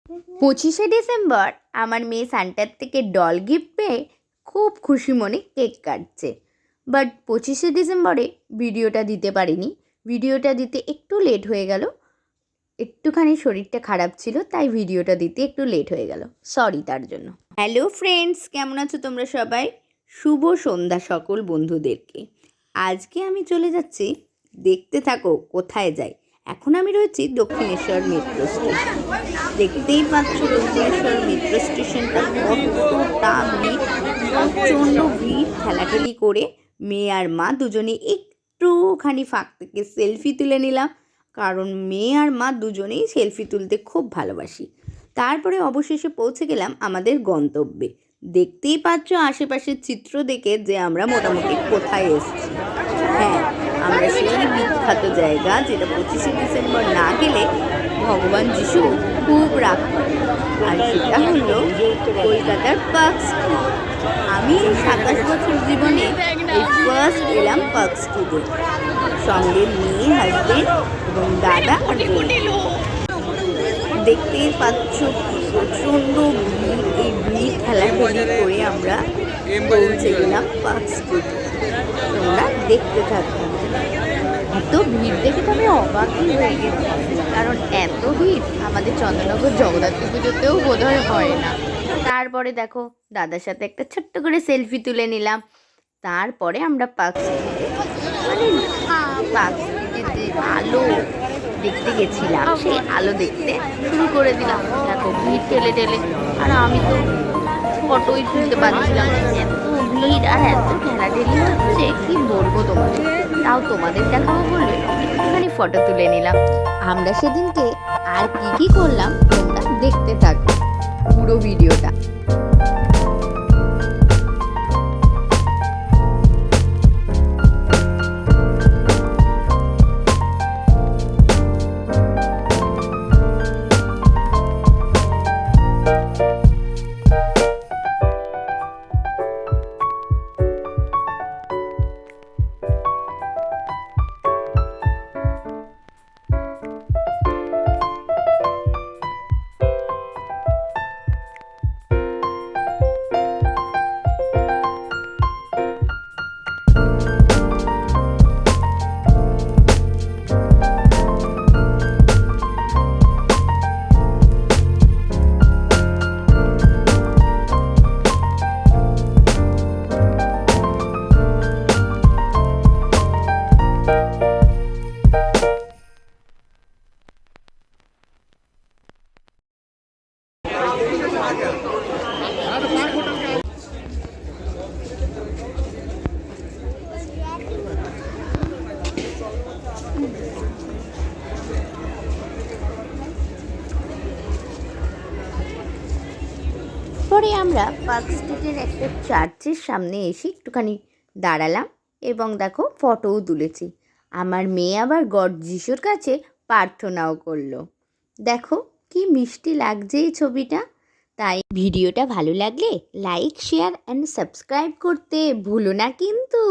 25শে December আমার মেয়ে সান্টার থেকে ডল গিফট পেয়ে খুব খুশি মনে কেক কাটছে। বাট 25শে ডিসেম্বরে ভিডিওটা দিতে পারিনি, ভিডিওটা দিতে একটু লেট হয়ে গেল, একটুখানি শরীরটা খারাপ ছিল, তাই ভিডিওটা দিতে একটু লেট হয়ে গেল, সরি তার জন্য। হ্যালো ফ্রেন্ডস, কেমন আছো তোমরা সবাই? শুভ সন্ধ্যা সকল বন্ধুদেরকে। আজকে আমি চলে যাচ্ছি, দেখতে থাকো কোথায় যাই। এখন আমি রয়েছি দক্ষিণেশ্বর মেট্রো স্টেশন। দেখতেই পাচ্ছ দক্ষিণেশ্বর মেট্রো স্টেশনটা কতটা ভিড়, প্রচণ্ড ভিড়। ঠেলাঠেলি করে মেয়ে আর মা দুজনে একটুখানি ফাঁক থেকে সেলফি তুলে নিলাম, কারণ মেয়ে আর মা দুজনেই সেলফি তুলতে খুব ভালোবাসি। তারপরে অবশেষে পৌঁছে গেলাম আমাদের গন্তব্যে। দেখতেই পাচ্ছ আশেপাশের চিত্র দেখে যে আমরা মোটামুটি কোথায় এসেছি। হ্যাঁ, আমরা সেই বিখ্যাত জায়গা যেটা 25শে ডিসেম্বর না গেলে ভগবান যিশু খুব রাগ করে, আর সেটা হলো কলকাতার পার্ক স্ট্রিট। আমি 27 বছর জীবনে এই ফার্স্ট এলাম পার্ক স্ট্রিটে, সঙ্গে মেয়ে, হাজবেন্ড এবং দাদা আর বোন। দেখতেই পাচ্ছ প্রচণ্ড ভিড়। এই ভিড় ঠেলাঠেলি করে আমরা পৌঁছে গেলাম পার্ক স্ট্রিটে। তোমরা দেখতে থাকো। এত ভিড় দেখে তো আমি অবাকই হয়ে গেছি, কারণ এত ভিড় আমাদের চন্দননগর জগদ্ধাত্রী পুজোতেও বোধহয় হয় না। তারপরে দেখো দাদার সাথে একটা ছোট্ট করে সেলফি তুলে নিলাম। তারপরে আমরা পার্ক স্ট্রিটে, মানে পার্ক স্ট্রিটের যে আলো দেখতে গেছিলাম, সেই আলো দেখতে শুরু করে দিলাম। দেখো ভিড় ঠেলে ঠেলে, আর আমি তো ফটোই তুলতে পারছিলাম না, এত ভিড় আর এত ঠেলাঠেলি হচ্ছে, কি বলবো তোমাদের। তাও তোমাদের দেখাবো বলে একটুখানি ফটো তুলে নিলাম। আমরা সেদিনকে আর কি করলাম তোমরা দেখতে থাকো পুরো ভিডিওটা। পরে আমরা পার্ক স্ট্রিটের একটা চার্চের সামনে এসে একটুখানি দাঁড়ালাম এবং দেখো ফটোও তুলেছি। আমার মেয়ে আবার গড যিশুর কাছে প্রার্থনাও করলো। দেখো কি মিষ্টি লাগছে এই ছবিটা। তাই ভিডিওটা ভালো লাগলে লাইক, শেয়ার অ্যান্ড সাবস্ক্রাইব করতে ভুলো না কিন্তু।